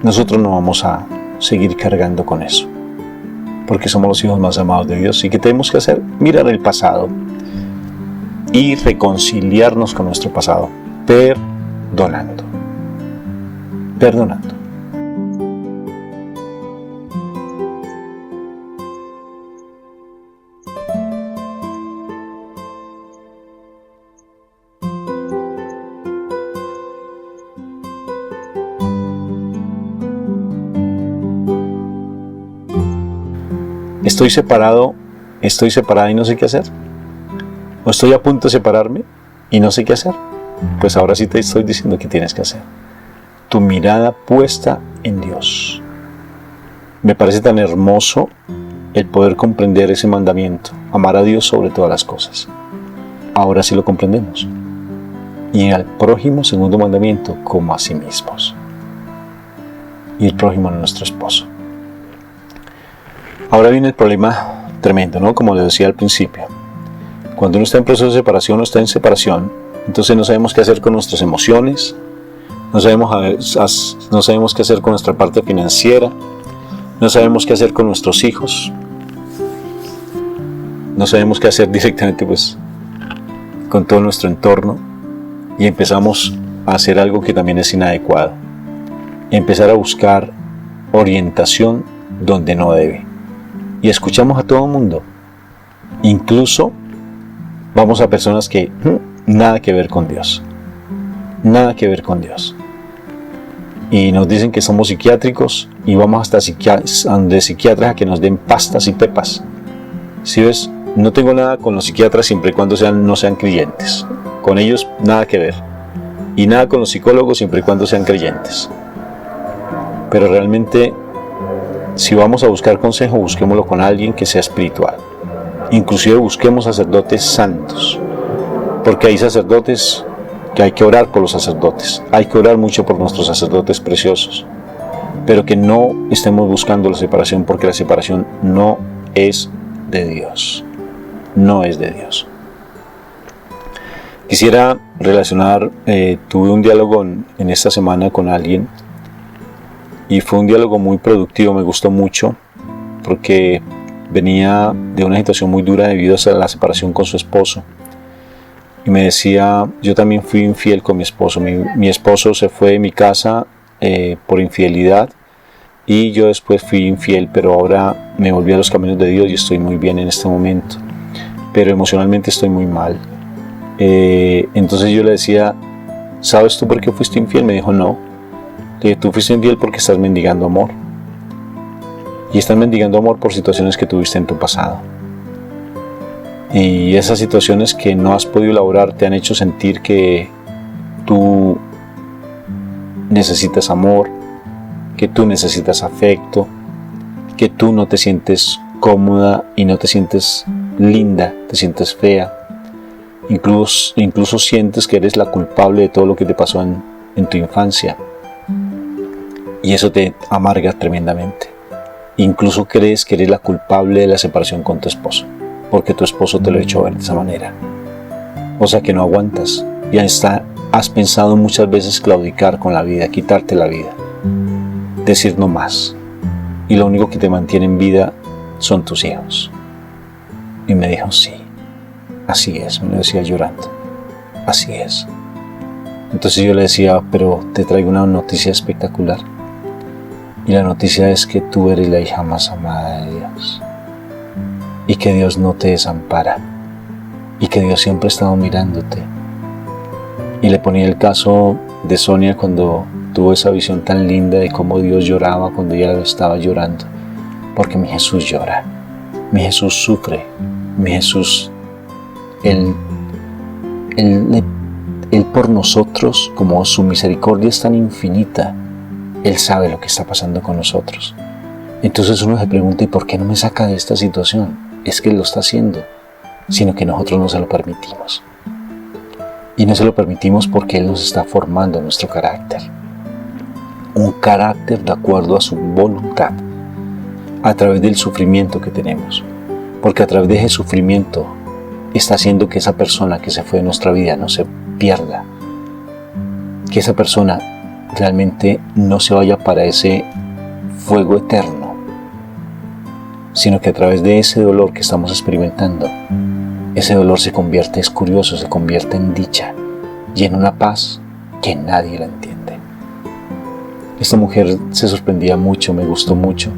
Nosotros no vamos a seguir cargando con eso, porque somos los hijos más amados de Dios. ¿Y qué tenemos que hacer? Mirar el pasado y reconciliarnos con nuestro pasado, perdonando. Estoy separada y no sé qué hacer. O estoy a punto de separarme y no sé qué hacer. Pues ahora sí te estoy diciendo qué tienes que hacer. Tu mirada puesta en Dios. Me parece tan hermoso el poder comprender ese mandamiento, amar a Dios sobre todas las cosas. Ahora sí lo comprendemos. Y al prójimo, segundo mandamiento, como a sí mismos. Y el prójimo es nuestro esposo. Ahora viene el problema tremendo, ¿no? Como les decía al principio. Cuando uno está en proceso de separación o está en separación, entonces no sabemos qué hacer con nuestras emociones, no sabemos qué hacer con nuestra parte financiera, No sabemos qué hacer con nuestros hijos. No sabemos qué hacer directamente pues con todo nuestro entorno. Y empezamos a hacer algo que también es inadecuado. Empezar a buscar orientación donde no debe. Y escuchamos a todo el mundo. Incluso vamos a personas que nada que ver con Dios. Nada que ver con Dios. Y nos dicen que somos psiquiátricos y vamos hasta donde psiquiatras a que nos den pastas y pepas. ¿Sí ves? No tengo nada con los psiquiatras siempre y cuando no sean creyentes. Con ellos nada que ver. Y nada con los psicólogos siempre y cuando sean creyentes. Pero realmente, si vamos a buscar consejo, busquémoslo con alguien que sea espiritual. Inclusive busquemos sacerdotes santos. Porque hay sacerdotes que hay que orar por los sacerdotes. Hay que orar mucho por nuestros sacerdotes preciosos. Pero que no estemos buscando la separación, porque la separación no es de Dios. No es de Dios. Quisiera relacionar, tuve un diálogo en esta semana con alguien y fue un diálogo muy productivo, me gustó mucho porque venía de una situación muy dura debido a la separación con su esposo y me decía, yo también fui infiel con mi esposo, mi esposo se fue de mi casa por infidelidad y yo después fui infiel, pero ahora me volví a los caminos de Dios y estoy muy bien en este momento, pero emocionalmente estoy muy mal. Entonces yo le decía, ¿sabes tú por qué fuiste infiel? Me dijo, no. Le dije, tú fuiste infiel porque estás mendigando amor. Y estás mendigando amor por situaciones que tuviste en tu pasado. Y esas situaciones que no has podido elaborar te han hecho sentir que tú necesitas amor, que tú necesitas afecto, que tú no te sientes cómoda y no te sientes linda, te sientes fea. Incluso sientes que eres la culpable de todo lo que te pasó en tu infancia. Y eso te amarga tremendamente. Incluso crees que eres la culpable de la separación con tu esposo, porque tu esposo te lo ha hecho ver de esa manera. O sea que no aguantas. Y has pensado muchas veces claudicar con la vida, quitarte la vida. Decir no más. Y lo único que te mantiene en vida son tus hijos. Y me dijo, sí. Así es, me lo decía llorando. Así es. Entonces yo le decía, pero te traigo una noticia espectacular. Y la noticia es que tú eres la hija más amada de Dios. Y que Dios no te desampara. Y que Dios siempre ha estado mirándote. Y le ponía el caso de Sonia cuando tuvo esa visión tan linda de cómo Dios lloraba cuando ella lo estaba llorando. Porque mi Jesús llora. Mi Jesús sufre. Mi Jesús Él por nosotros, como su misericordia es tan infinita, Él sabe lo que está pasando con nosotros. Entonces uno se pregunta, ¿y por qué no me saca de esta situación? Es que Él lo está haciendo, sino que nosotros no se lo permitimos. Y no se lo permitimos porque Él nos está formando nuestro carácter. Un carácter de acuerdo a su voluntad, a través del sufrimiento que tenemos. Porque a través de ese sufrimiento está haciendo que esa persona que se fue de nuestra vida no se pierda, que esa persona realmente no se vaya para ese fuego eterno, sino que a través de ese dolor que estamos experimentando, ese dolor se convierte, es curioso, se convierte en dicha y en una paz que nadie la entiende. Esta mujer se sorprendía mucho, me gustó mucho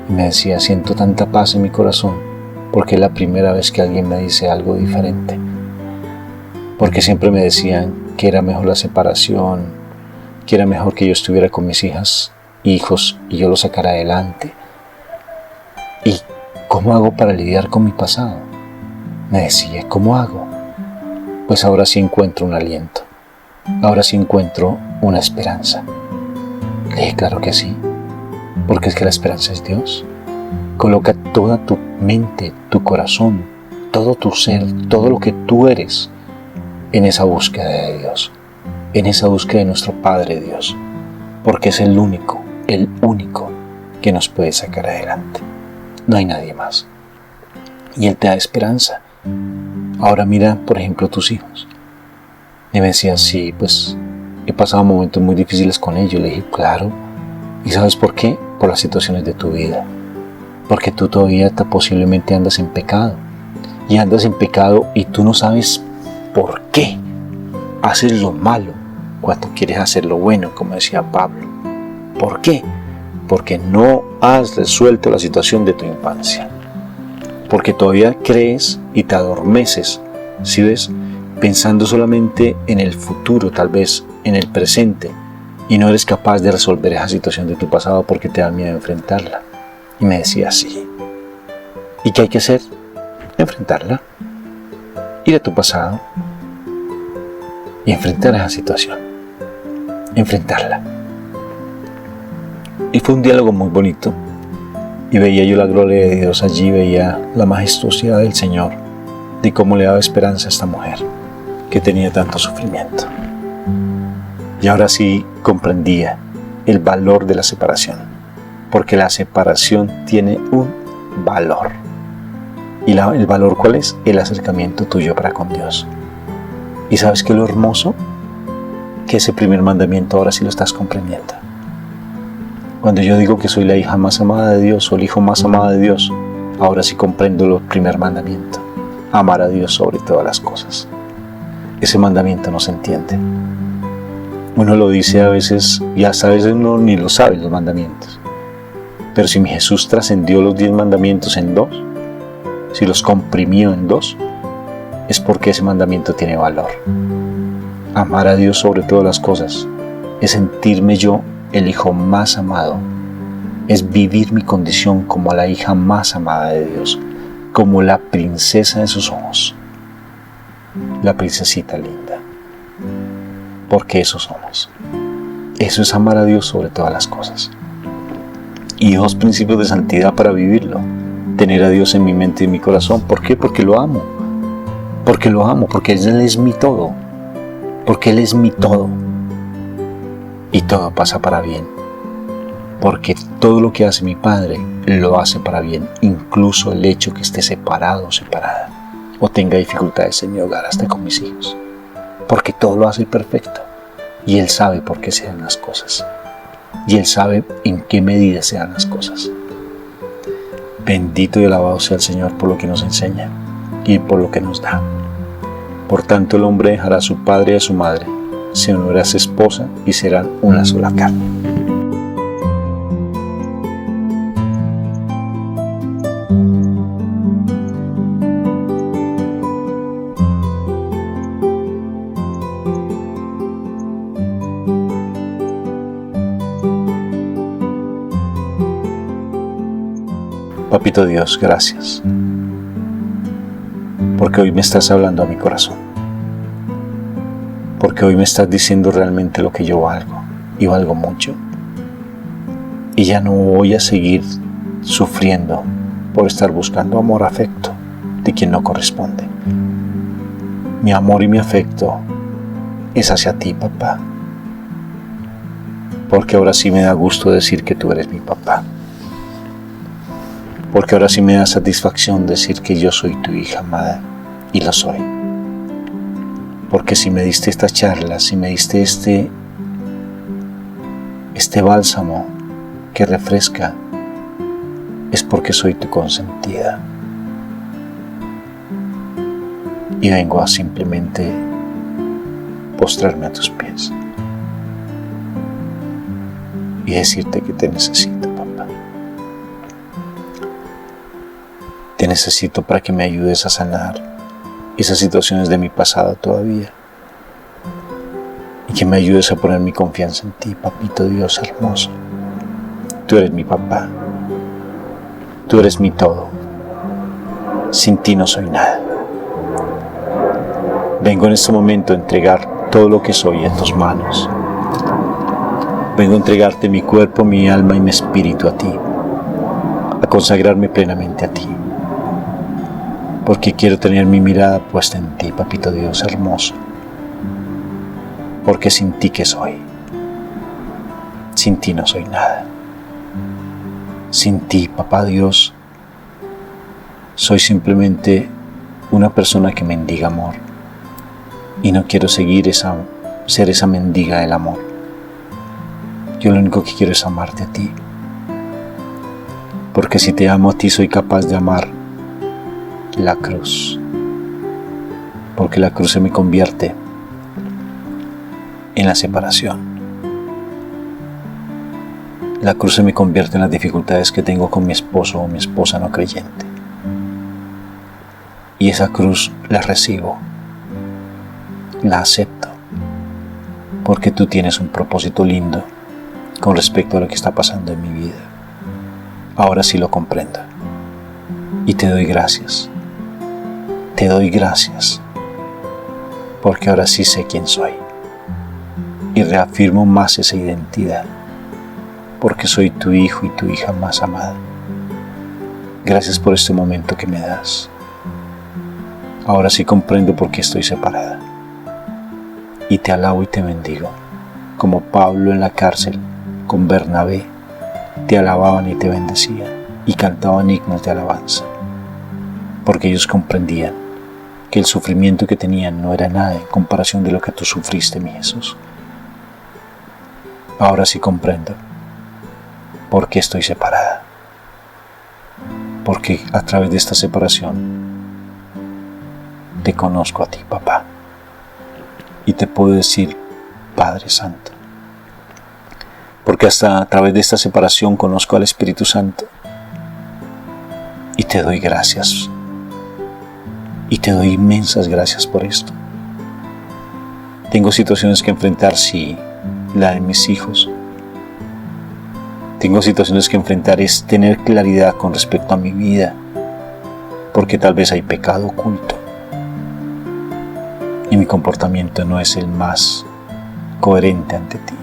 y me decía, siento tanta paz en mi corazón porque es la primera vez que alguien me dice algo diferente. Porque siempre me decían que era mejor la separación, que era mejor que yo estuviera con mis hijos y yo los sacara adelante. ¿Y cómo hago para lidiar con mi pasado? Me decía, ¿cómo hago? Pues ahora sí encuentro un aliento, ahora sí encuentro una esperanza. Le dije, claro que sí, porque es que la esperanza es Dios. Coloca toda tu mente, tu corazón, todo tu ser, todo lo que tú eres en esa búsqueda de Dios, en esa búsqueda de nuestro Padre Dios, porque es el único que nos puede sacar adelante. No hay nadie más. Y Él te da esperanza. Ahora mira, por ejemplo, tus hijos. Y me decían, sí, pues he pasado momentos muy difíciles con ellos. Le dije, claro. ¿Y sabes por qué? por las situaciones de tu vida, porque tú todavía posiblemente andas en pecado, y andas en pecado y tú no sabes por qué haces lo malo cuando quieres hacer lo bueno, como decía Pablo. ¿Por qué? Porque no has resuelto la situación de tu infancia, porque todavía crees y te adormeces, ¿sí ves? Pensando solamente en el futuro, tal vez en el presente, y no eres capaz de resolver esa situación de tu pasado porque te da miedo enfrentarla. Y me decía así. ¿Y qué hay que hacer? Enfrentarla. Ir a tu pasado y enfrentar esa situación. Enfrentarla. Y fue un diálogo muy bonito. Y veía yo la gloria de Dios allí, veía la majestuosidad del Señor, de cómo le daba esperanza a esta mujer que tenía tanto sufrimiento. Y ahora sí comprendía el valor de la separación, porque la separación tiene un valor. ¿Y el valor cuál es? El acercamiento tuyo para con Dios. ¿Y sabes qué es lo hermoso? Que ese primer mandamiento ahora sí lo estás comprendiendo. Cuando yo digo que soy la hija más amada de Dios o el hijo más amado de Dios, ahora sí comprendo el primer mandamiento: amar a Dios sobre todas las cosas. Ese mandamiento no se entiende. Uno lo dice a veces y hasta a veces uno ni lo sabe los mandamientos. Pero si mi Jesús trascendió los 10 mandamientos en 2, si los comprimió en 2, es porque ese mandamiento tiene valor. Amar a Dios sobre todas las cosas es sentirme yo el hijo más amado, es vivir mi condición como la hija más amada de Dios, como la princesa de sus ojos, la princesita linda, porque eso somos. Eso es amar a Dios sobre todas las cosas. Y 2 principios de santidad para vivirlo: tener a Dios en mi mente y en mi corazón. ¿Por qué? Porque lo amo. Porque lo amo, porque Él es mi todo. Porque Él es mi todo. Y todo pasa para bien. Porque todo lo que hace mi Padre lo hace para bien. Incluso el hecho que esté separado o separada, o tenga dificultades en mi hogar, hasta con mis hijos. Porque todo lo hace perfecto. Y Él sabe por qué se dan las cosas. Y Él sabe en qué medida se dan las cosas. Bendito y alabado sea el Señor por lo que nos enseña y por lo que nos da. Por tanto, el hombre dejará a su padre y a su madre, se unirá a su esposa y serán una sola carne. Papito Dios, gracias, porque hoy me estás hablando a mi corazón, porque hoy me estás diciendo realmente lo que yo valgo, y valgo mucho, y ya no voy a seguir sufriendo por estar buscando amor, afecto de quien no corresponde. Mi amor y mi afecto es hacia ti, papá, porque ahora sí me da gusto decir que tú eres mi papá. Porque ahora sí me da satisfacción decir que yo soy tu hija amada, y lo soy. Porque si me diste esta charla, si me diste este bálsamo que refresca, es porque soy tu consentida. Y vengo a simplemente postrarme a tus pies y decirte que te necesito, papá. Te necesito para que me ayudes a sanar esas situaciones de mi pasado todavía. Y que me ayudes a poner mi confianza en ti, papito Dios hermoso. Tú eres mi papá. Tú eres mi todo. Sin ti no soy nada. Vengo en este momento a entregar todo lo que soy en tus manos. Vengo a entregarte mi cuerpo, mi alma y mi espíritu a ti. A consagrarme plenamente a ti. Porque quiero tener mi mirada puesta en ti, papito Dios hermoso. Porque sin ti, ¿qué soy? Sin ti no soy nada. Sin ti, papá Dios, soy simplemente una persona que mendiga amor. Y no quiero ser esa mendiga del amor. Yo lo único que quiero es amarte a ti. porque si te amo a ti soy capaz de amar la cruz, porque la cruz se me convierte en la separación. La cruz se me convierte en las dificultades que tengo con mi esposo o mi esposa no creyente. Y esa cruz la recibo, la acepto, porque tú tienes un propósito lindo con respecto a lo que está pasando en mi vida. Ahora sí lo comprendo. Y te doy gracias. Te doy gracias, porque ahora sí sé quién soy. Y reafirmo más esa identidad, porque soy tu hijo y tu hija más amada. Gracias por este momento que me das. Ahora sí comprendo por qué estoy separada. Y te alabo y te bendigo, como Pablo en la cárcel con Bernabé te alababan y te bendecían y cantaban himnos de alabanza, porque ellos comprendían que el sufrimiento que tenían no era nada en comparación de lo que tú sufriste, mi Jesús. Ahora sí comprendo por qué estoy separada, porque a través de esta separación te conozco a ti, papá, y te puedo decir, Padre Santo, porque hasta a través de esta separación conozco al Espíritu Santo, y te doy gracias, y te doy inmensas gracias por esto. Tengo situaciones que enfrentar, sí, la de mis hijos. Tengo situaciones que enfrentar, es tener claridad con respecto a mi vida, porque tal vez hay pecado oculto y mi comportamiento no es el más coherente ante ti.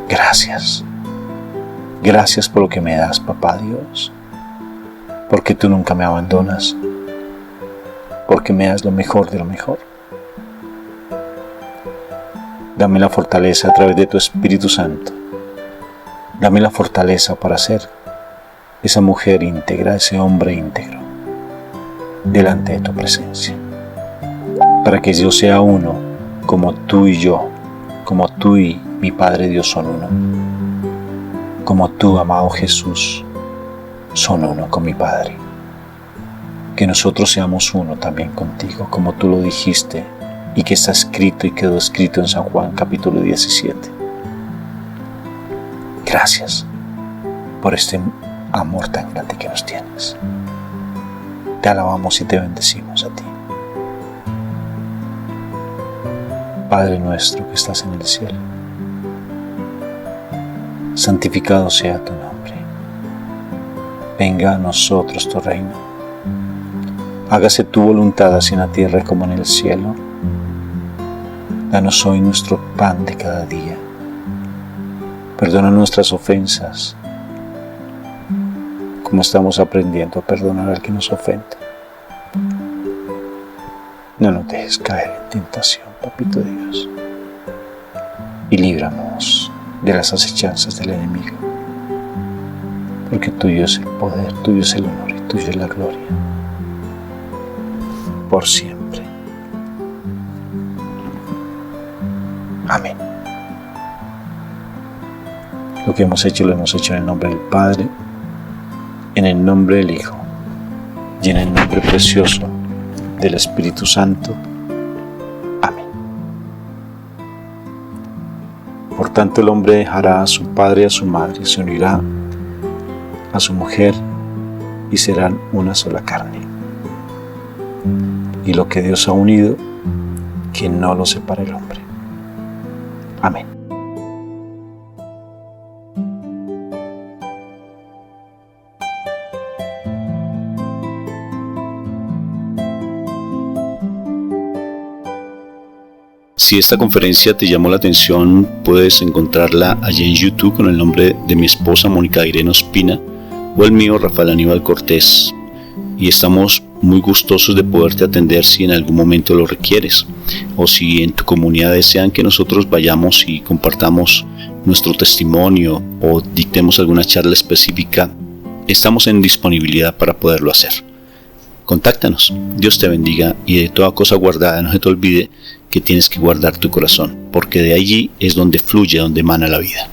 Gracias. Gracias por lo que me das, papá Dios, porque tú nunca me abandonas, porque me das lo mejor de lo mejor. Dame la fortaleza a través de tu Espíritu Santo. Dame la fortaleza para ser esa mujer íntegra, ese hombre íntegro, delante de tu presencia. Para que yo sea uno, como tú y yo, como tú y mi Padre Dios son uno. Como tú, amado Jesús, son uno con mi Padre. Que nosotros seamos uno también contigo, como tú lo dijiste, y que está escrito y quedó escrito en San Juan capítulo 17. Gracias por este amor tan grande que nos tienes. Te alabamos y te bendecimos a ti. Padre nuestro que estás en el cielo, santificado sea tu nombre. Venga a nosotros tu reino. Hágase tu voluntad así en la tierra como en el cielo. Danos hoy nuestro pan de cada día. Perdona nuestras ofensas, como estamos aprendiendo a perdonar al que nos ofende. No nos dejes caer en tentación, papito Dios, y líbranos de las acechanzas del enemigo, porque tuyo es el poder, tuyo es el honor y tuyo es la gloria, por siempre. Amén. Lo que hemos hecho lo hemos hecho en el nombre del Padre, en el nombre del Hijo y en el nombre precioso del Espíritu Santo. Amén. Por tanto, el hombre dejará a su padre y a su madre, se unirá a su mujer y serán una sola carne. Y lo que Dios ha unido, que no lo separe el hombre. Amén. Si esta conferencia te llamó la atención, puedes encontrarla allí en YouTube con el nombre de mi esposa Mónica Irene Ospina o el mío Rafael Aníbal Cortés. Y estamos muy gustosos de poderte atender si en algún momento lo requieres, o si en tu comunidad desean que nosotros vayamos y compartamos nuestro testimonio o dictemos alguna charla específica. Estamos en disponibilidad para poderlo hacer. Contáctanos. Dios te bendiga, y de toda cosa guardada no se te olvide que tienes que guardar tu corazón, porque de allí es donde fluye, donde emana la vida.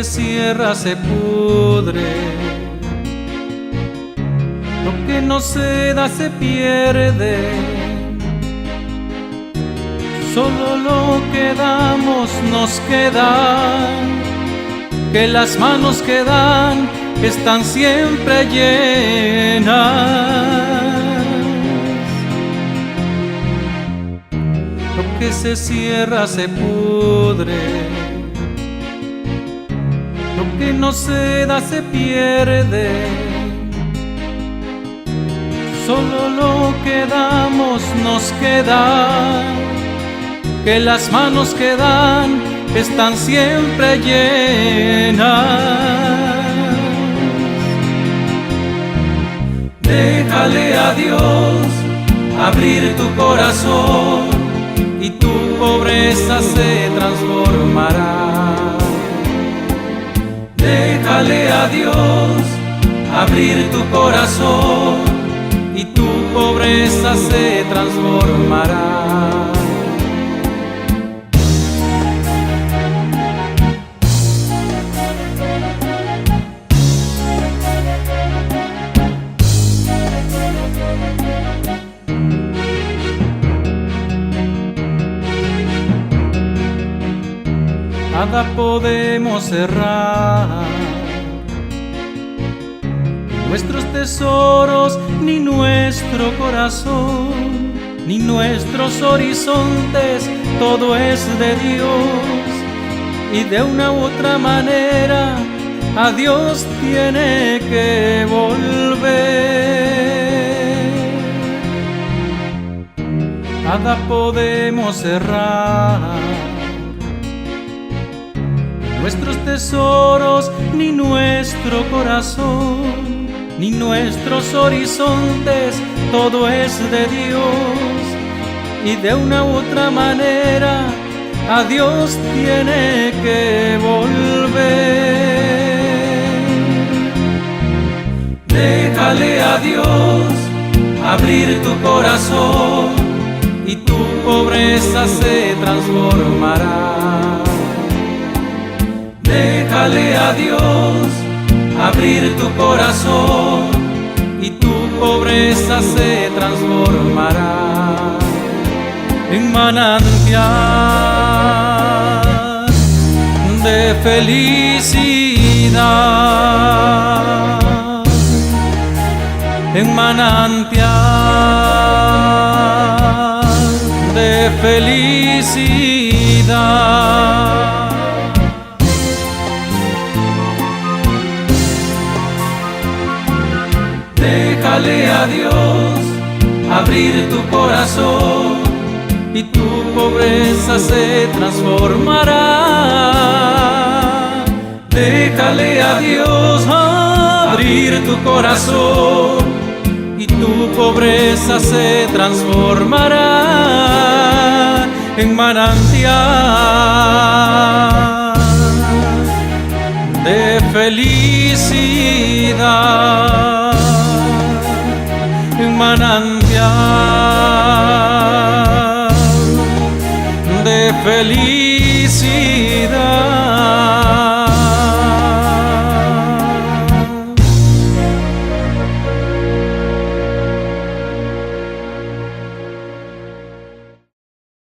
se cierra se pudre, lo que no se da se pierde. Solo lo que damos nos queda, que las manos que dan están siempre llenas. Lo que se cierra se pudre, lo que no se da se pierde. Solo lo que damos nos queda, que las manos que dan están siempre llenas. Déjale a Dios abrir tu corazón y tu pobreza se transformará. Déjale a Dios abrir tu corazón y tu pobreza se transformará. Nada podemos cerrar, nuestros tesoros, ni nuestro corazón, ni nuestros horizontes, todo es de Dios. Y de una u otra manera a Dios tiene que volver. Nada podemos cerrar, nuestros tesoros, ni nuestro corazón, ni nuestros horizontes, todo es de Dios. Y de una u otra manera a Dios tiene que volver. Déjale a Dios abrir tu corazón y tu pobreza se transformará. Déjale a Dios abrir tu corazón y tu pobreza se transformará en manantial de felicidad, en manantial de felicidad. Déjale a Dios abrir tu corazón y tu pobreza se transformará. Déjale a Dios abrir tu corazón y tu pobreza se transformará en manantial de felicidad, en manantial de felicidad.